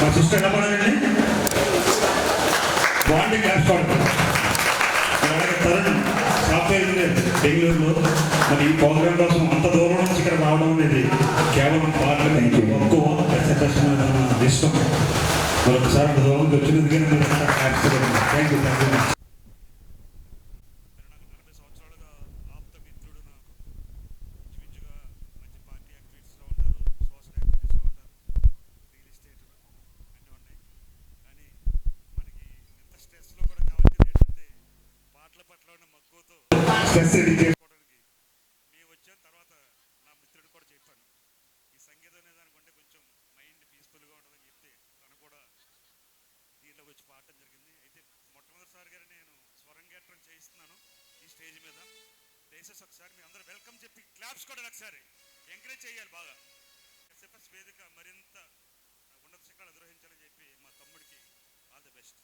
మా సిస్టర్ చెప్పాలండి bonding class Tarun software engineer బెంగళూరులో. మరి ఈ ప్రోగ్రామ్ కోసం అంత దూరం నుంచి ఇక్కడ రావడం అనేది కేవలం పాటలు ఎక్కువ ఇష్టం. మరొకసారి అంత దూరం వచ్చినందుకే థ్యాంక్ యూ. స్ట్రెస్ రిలీజ్ చేసుకోవడానికి మేము వచ్చాను. తర్వాత నా మిత్రుడు కూడా చెప్పాను, ఈ సంగీతం అనే దానికంటే కొంచెం మైండ్ పీస్ఫుల్గా ఉంటుందని చెప్తే తను కూడా దీంట్లోకి వచ్చి పాడటం జరిగింది. అయితే మొట్టమొదటిసారిగా నేను స్వరంగేట్రం చేయిస్తున్నాను ఈ స్టేజ్ మీద. దయచేసి ఒకసారి మీరు అందరూ వెల్కమ్ చెప్పి క్లాప్స్ కూడా ఒకసారి ఎంకరేజ్ చేయాలి బాగా. ఎస్ఎఫ్ఎస్ వేదిక మరింత ఉన్నత శిఖరాలు అధిరోహించాలని చెప్పి మా తమ్ముడికి ఆల్ ది బెస్ట్.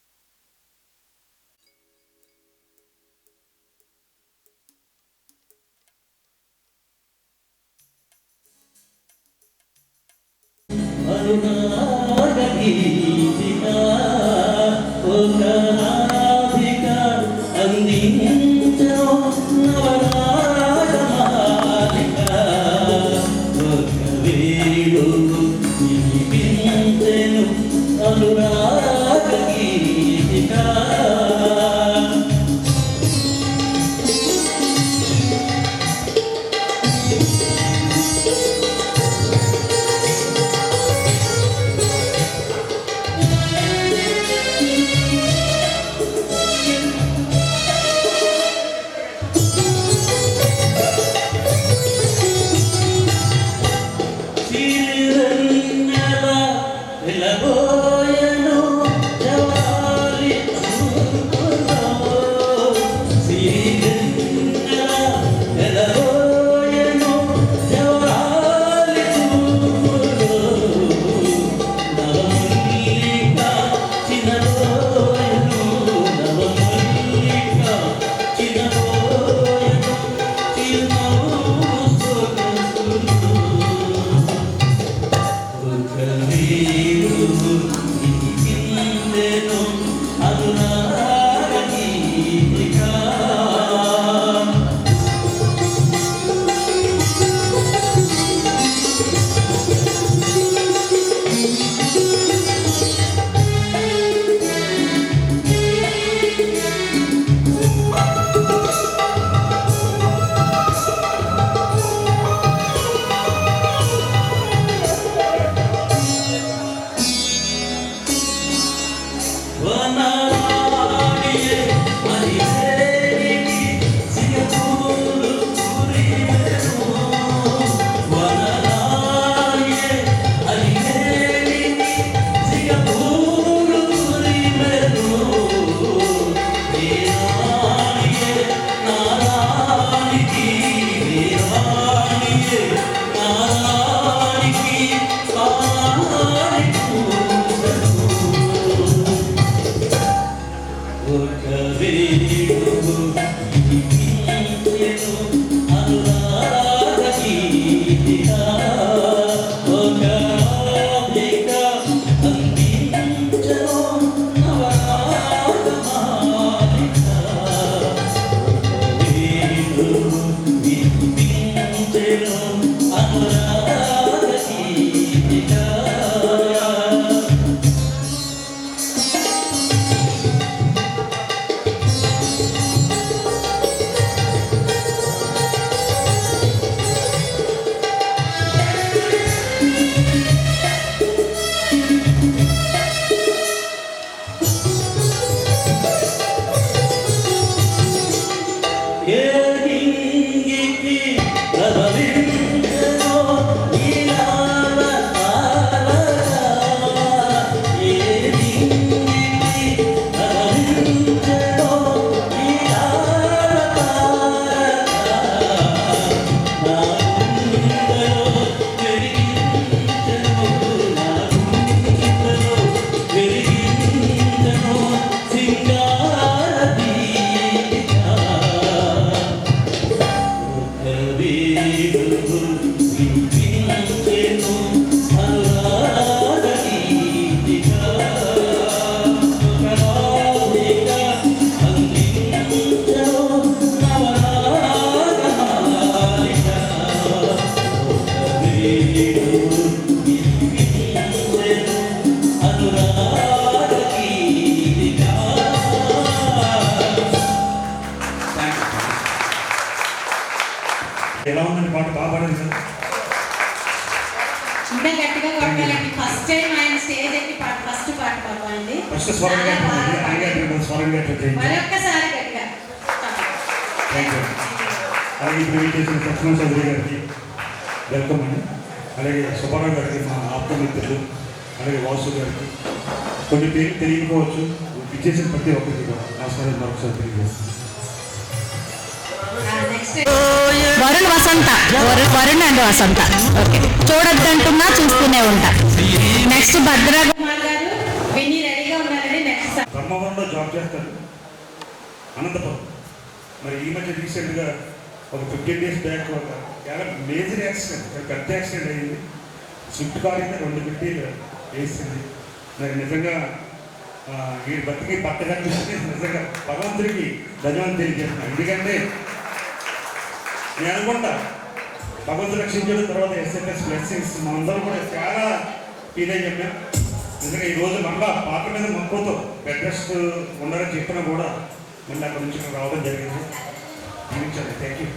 ఎలా ఉందండి పాట? బాగా పాడారు సార్. ఇంకా గట్టిగా కొట్టాలండి. ఫస్ట్ టైం ఆయన స్టేజ్ ఎక్కి ఫస్ట్ పాట పాడండి. ఫస్ట్ స్వరంగా స్వరంగా మరొక్కసారి గట్టిగా. Thank you. అలాగే ఇప్పుడు చేసిన సత్యనారాయణ చౌదరి గారికి వెల్కమ్ అండి. అలాగే సుబ్బారావు గారికి మా ఆప్తమిత్రులు, అలాగే వాసు గారికి కొన్ని పేర్లు తెలియకపోవచ్చు, ఇచ్చేసిన ప్రతి ఒక్కరికి కూడా నమస్కారం మరొకసారి తెలియజేస్తాను. Next Varun Vasantha, Varun and Vasantha. Okay, చూడొద్దంటున్నా చూస్తూనే ఉంటా. నెక్స్ట్ భద్ర కుమార్ గారు విని రెడీగా ఉన్నారండి. నెక్స్ట్ బ్రహ్మవరంలో జాబ్ చేస్తారు, అనంతపురం. మరి ఈ మధ్య రీసెంట్గా ఒక 15 days బ్యాక్ ఒక చాలా మేజర్ యాక్సిడెంట్, పెద్ద యాక్సిడెంట్ అయింది. స్విఫ్ట్ కార్ అయితే 2 పెట్టీలు వేసింది. మరి నిజంగా వీడి బతికి పట్టగా నిజంగా భగవంతుడికి ధన్యవాదాలు తెలియజేస్తున్నాను. ఎందుకంటే నేను అనుకుంటా భగవంతుడు రక్షించడం తర్వాత ఎస్ఎఫ్ఎస్ బ్లెస్సింగ్స్ మనందరం కూడా చాలా ఫీల్ అయ్యి చెప్పాం. నిజంగా ఈరోజు మళ్ళా పాట మీద మక్కువతో బెడ్ రెస్ట్ ఉండాలని చెప్పినా కూడా మళ్ళీ అక్కడ నుంచి రావడం జరిగింది. దీవించండి. Thank you.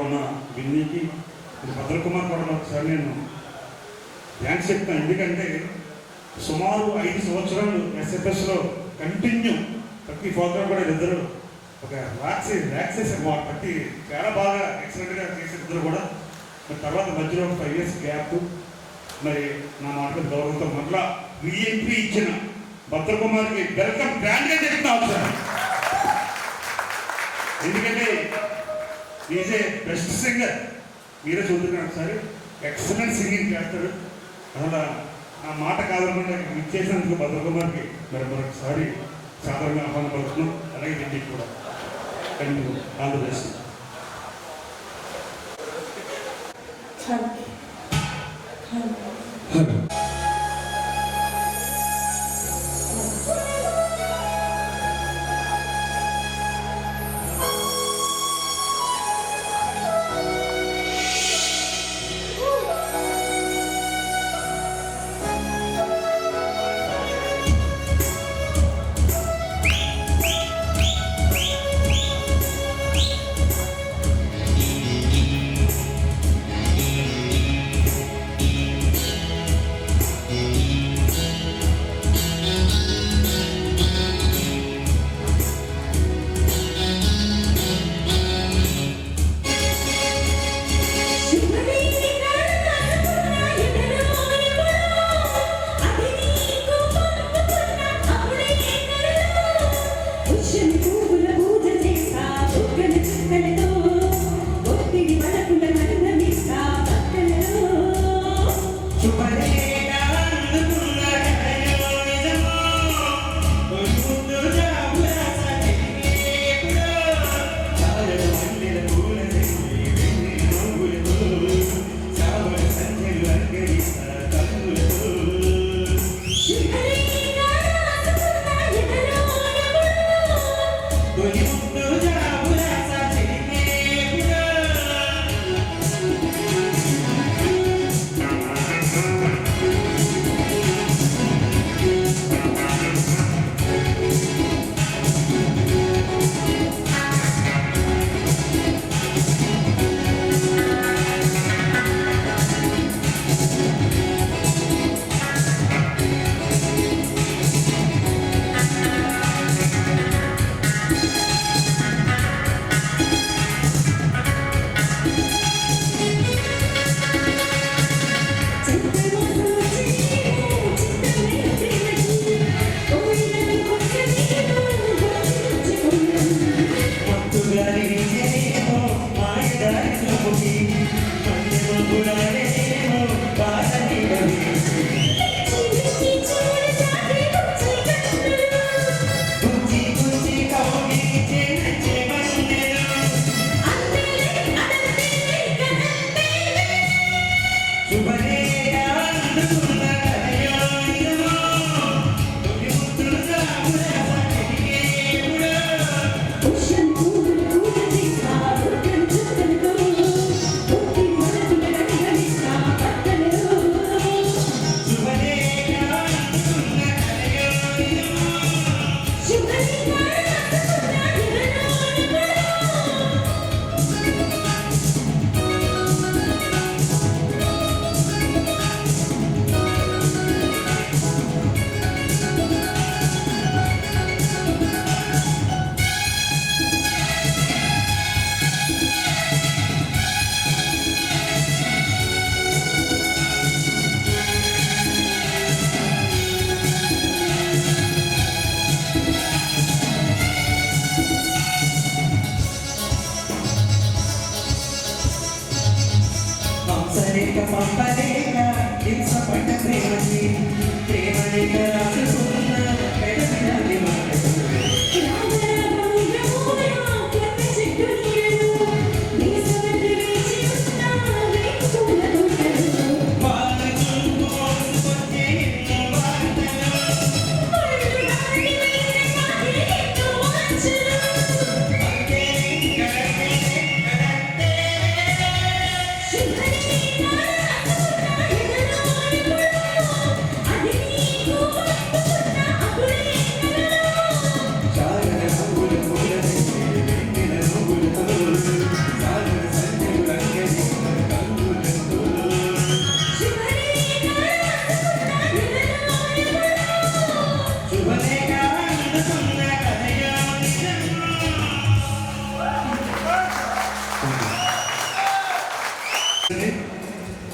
ఉన్న విన్నీకి భద్ర కుమార్ కూడా ఒకసారి నేను థ్యాంక్స్ చెప్తాను. ఎందుకంటే సుమారు 5 సంవత్సరాలు ఎస్ఎఫ్ఎస్లో కంటిన్యూ ప్రతి ప్రోగ్రామ్ కూడా ఇద్దరు ఒక రిలాక్సేషన్ బట్టి చాలా బాగా ఎక్సలెంట్గా చేసిన ఇద్దరు కూడా. మరి తర్వాత మధ్యలో 5 years గ్యాప్, మరి నా మాటలు గౌరవంతో మళ్ళా రీఎంట్రీ ఇచ్చిన భద్ర కుమార్కి వెల్కమ్ గ్రాండ్గా చెప్తాను సార్. ఎందుకంటే ఈజ్ ఏ బెస్ట్ సింగర్, మీరే చూస్తున్నారు ఒకసారి ఎక్సలెంట్ సింగింగ్ చేస్తారు. అసలు ఆ మాట కాదనుకుంటే ఇచ్చేసినందుకు భద్ర కుమార్కి మరి మరొకసారి సాధారణంగా ఆహ్వానం పడుతున్నాం. అలాగే ఇంటికి కూడా ఆల్ ది బెస్ట్. Shubha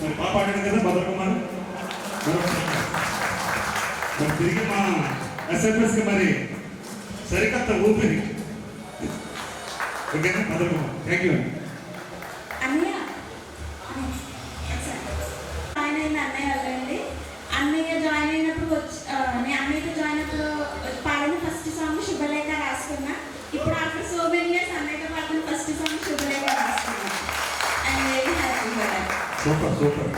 మరి బాగా పాడాడు కదా భద్రకుమార్. మరి తిరిగి మా ఎస్ఎంఎస్కి మరి సరికొత్త ఊపిరి. ఓకేనా భద్రకుమార్, థ్యాంక్ యూ. అన్నయ్య జాయిన్ అయిన అన్నయ్య వాళ్ళండి. అన్నయ్య జాయిన్ అయినప్పుడు నేను అన్నయ్యతో జాయిన్ అయినప్పుడు పాడిన ఫస్ట్ సాంగ్ శుభలేఖ రాసుకున్నా. ఇప్పుడు ఆఫ్టర్ సో మెనీ ఇయర్స్ అన్నయ్యతో పాడిన ఫస్ట్ సాంగ్ శుభలేఖ రాసుకున్నా. I'm very happy for that. Super super.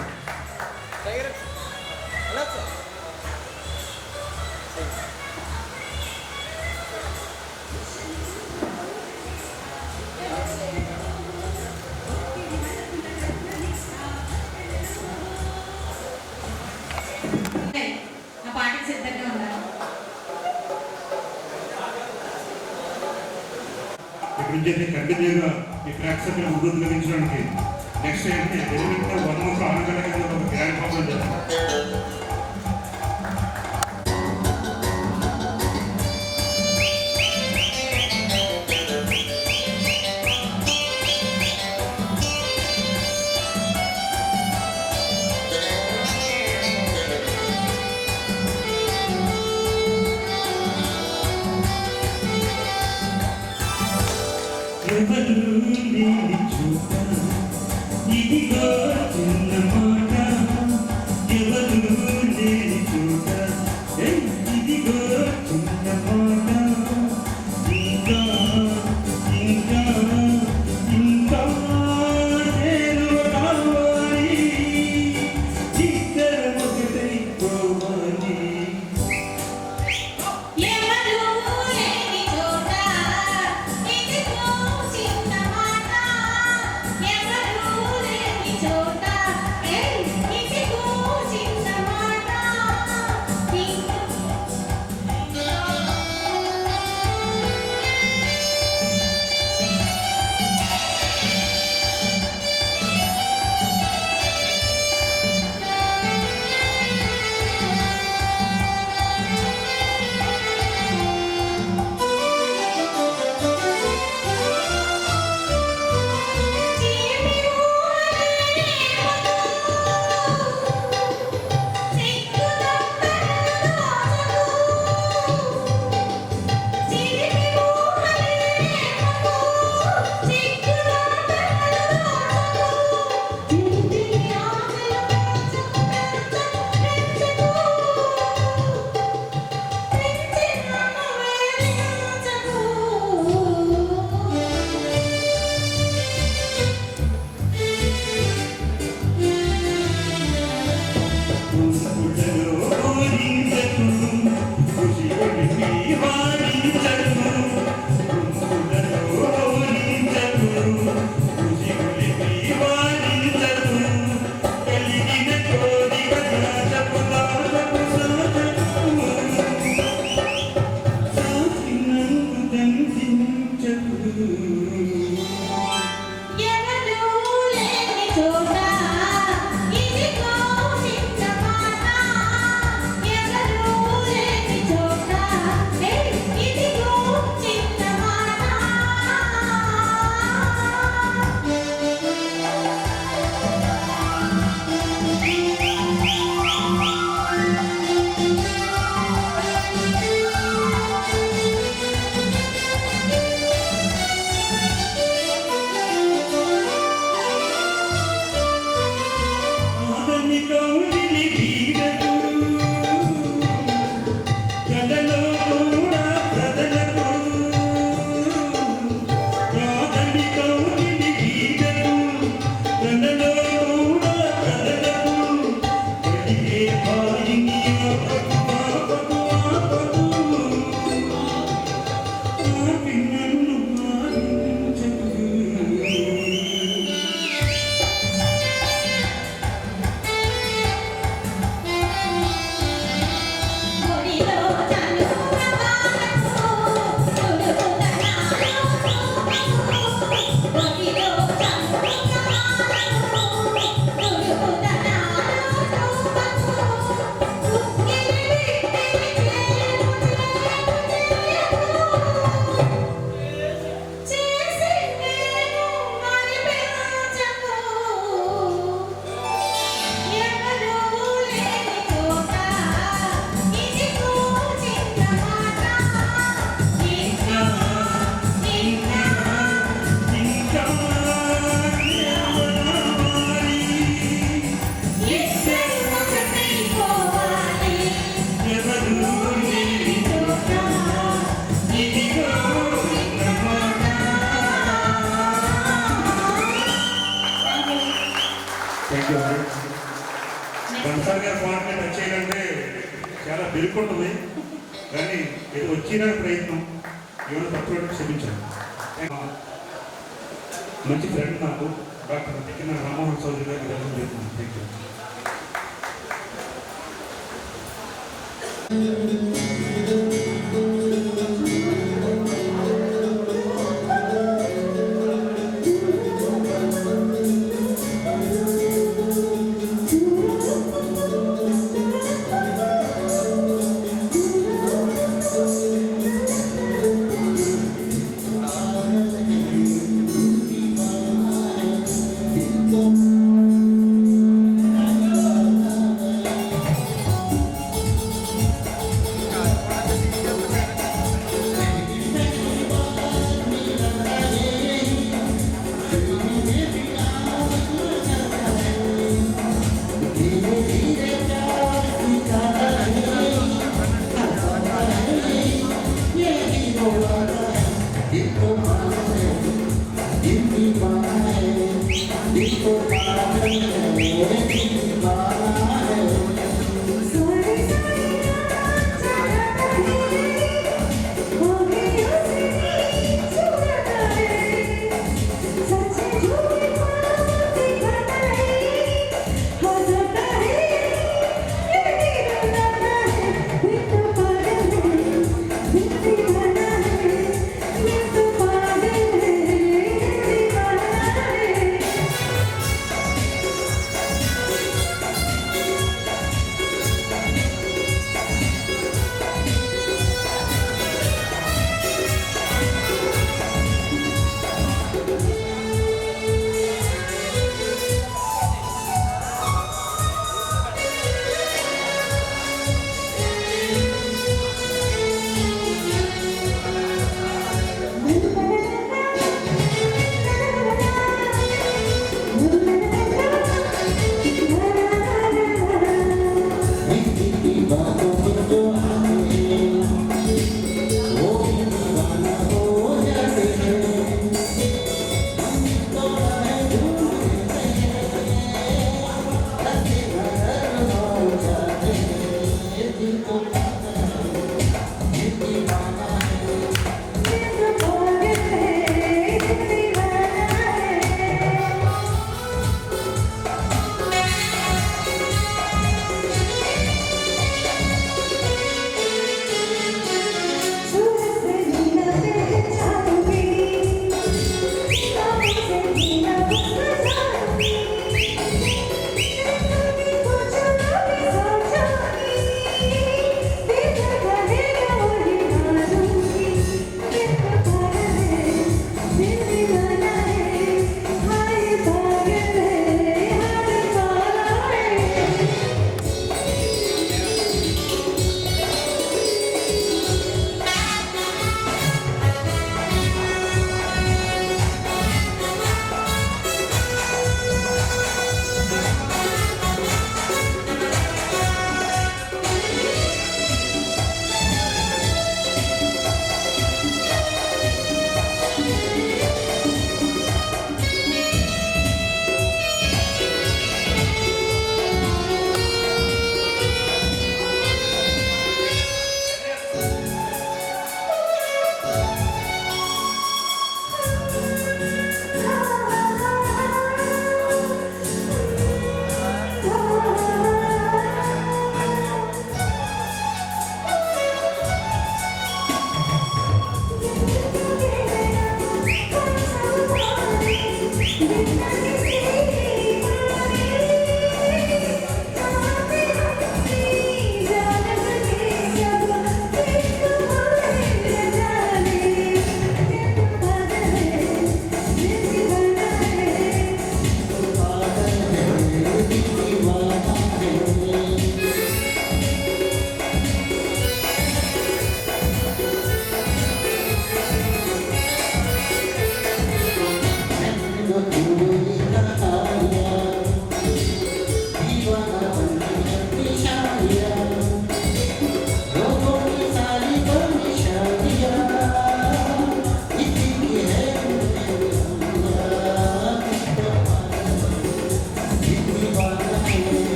నా పాటకి సిద్ధంగా ఉన్నాను. ఇక్కడి నుంచి అయితే కంటిన్యూగా ఈ ప్రేక్షకులు అభివృద్ధి లభించడానికి నెక్స్ట్ ఏంటి ఎలిమెంట్ 1 month ఆనగలగా ఒక గ్రాండ్ ప్రోగ్రామ్ చేద్దాం. ఎవరు లేని చోట ఇదిగో చిన్న మాట, ఎవరు లేని చోట ఇదిగో చిన్న మాట, ఇంకా ఇంకా ఇంకా నేను రావాలి, ఇద్దరం ఒకటై పోవాలి. ఎవరు లేని చోట థ్యాంక్ యూ అండి. ఘంటసాల గారి పాటని టచ్ చేయాలంటే చాలా బెరుకుంటుంది, కానీ ఇది వచ్చిన ప్రయత్నం ఏమైనా తప్పులు క్షమించాను. మంచి ఫ్రెండ్ నాకు డాక్టర్ తిక్కిన రామ్మోహన్ చౌదరి గారికి వెళ్ళడం చేస్తున్నాను. Thank you.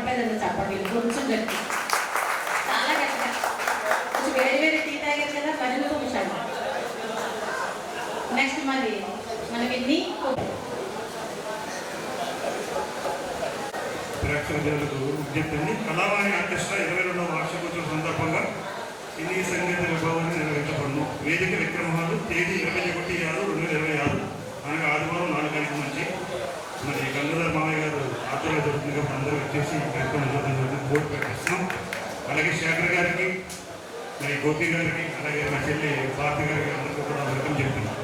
వినపడలేదండి చెప్పండి కొంచెం గట్టి చాలా గట్టిగా కొంచెం వేడి వేడి టీ తాగారు కదా మరింత కొంచెం నెక్స్ట్ మరి మనకి ప్రేక్షకులకు విజ్ఞప్తి కళావాణి ఆర్కెస్ట్రా 22వ వార్షికోత్సవం సందర్భంగా హిందీ సంగీత విభావాన్ని నిర్వహించబడును. వేదిక విక్రమాలు తేదీ 21/6/2026 అనగా ఆదివారం 4 గంటల నుంచి మరి గంగాధర్ మామయ్య గారు ఆధ్వర్యంలో జరుగుతుంది కాబట్టి అందరూ వచ్చేసి ఈ కార్యక్రమం జరుగుతుంది బోర్డు ప్రకటిస్తున్నాం. అలాగే శేఖర్ గారికి మరి గోపి గారికి అలాగే మా చెల్లి భారతి గారికి అందరికీ కూడా వెల్కమ్ చెప్తున్నాం.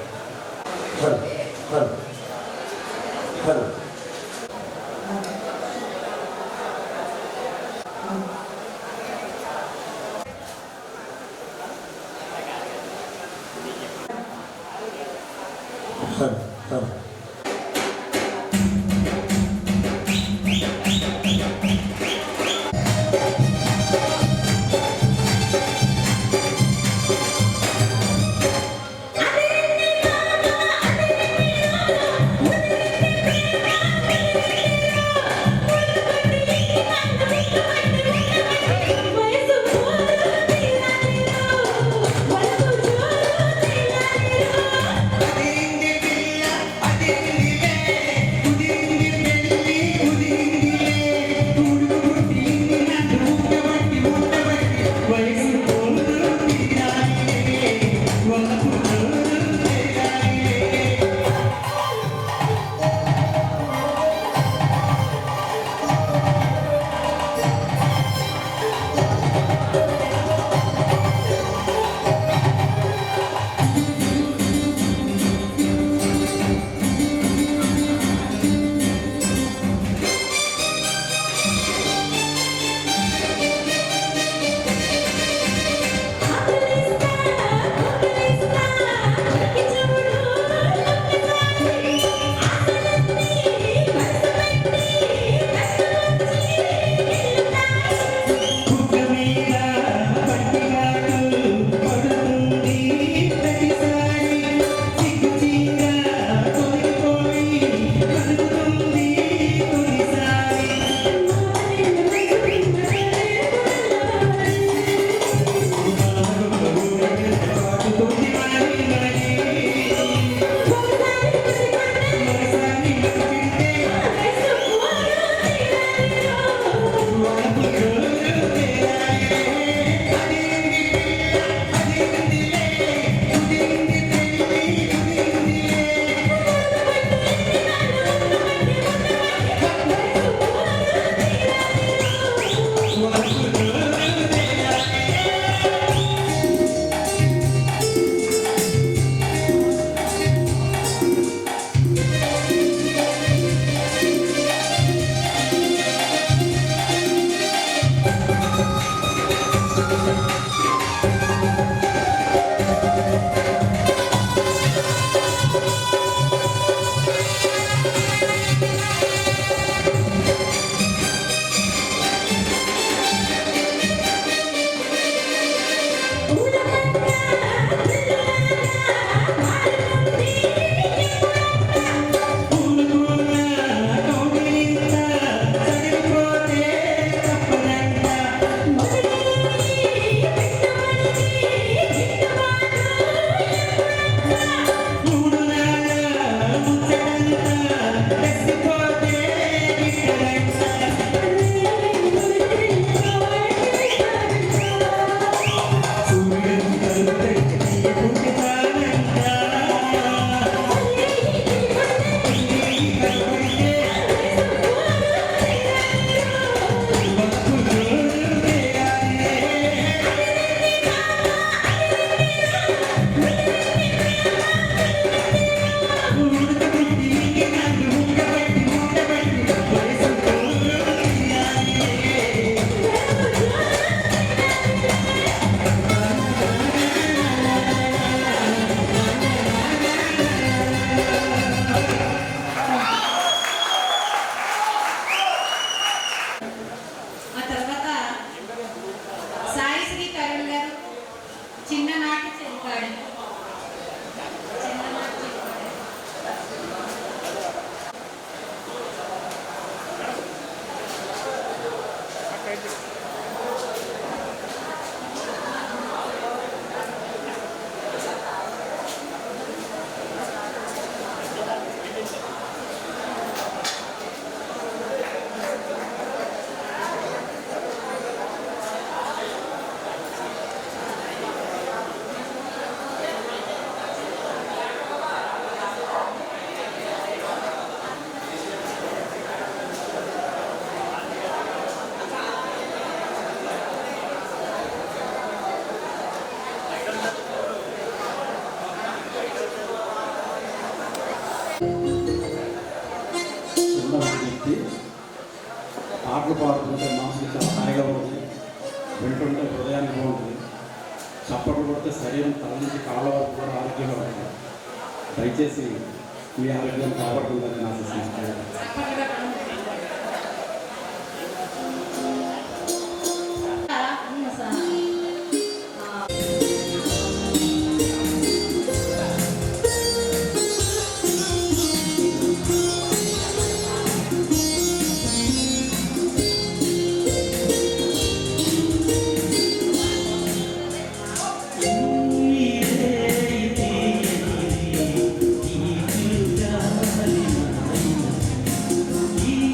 వ్యక్తి. పాటలు పాడుతుంటే మనసుకి చాలా హాయిగా ఉంటుంది, వింటుంటే హృదయానికి బాగుంటుంది, చప్పట్లు కొడితే శరీరం తల నుంచి కాళ్ళ వరకు కూడా ఆరోగ్యంగా ఉంటుంది. దయచేసి మీ ఆరోగ్యం కాపాడుతుందని నా ఆశిస్తున్నాను. ఈ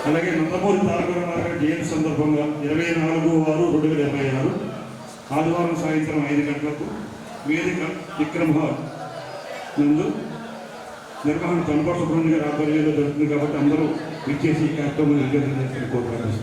అలాగే నందమూరి తారక రామారావు జయంతి సందర్భంగా 24/6/2026 ఆదివారం సాయంత్రం 5 గంటలకు వేదిక విక్రమ్ హాల్ నందు నిర్వహణ కనపడ సుబ్రహ్మణ్య గారి ఆధ్వర్యంలో జరుగుతుంది కాబట్టి అందరూ విచ్చేసి ఈ కార్యక్రమం విజయవంతం చేసుకుని కోరుకుంటున్నాను.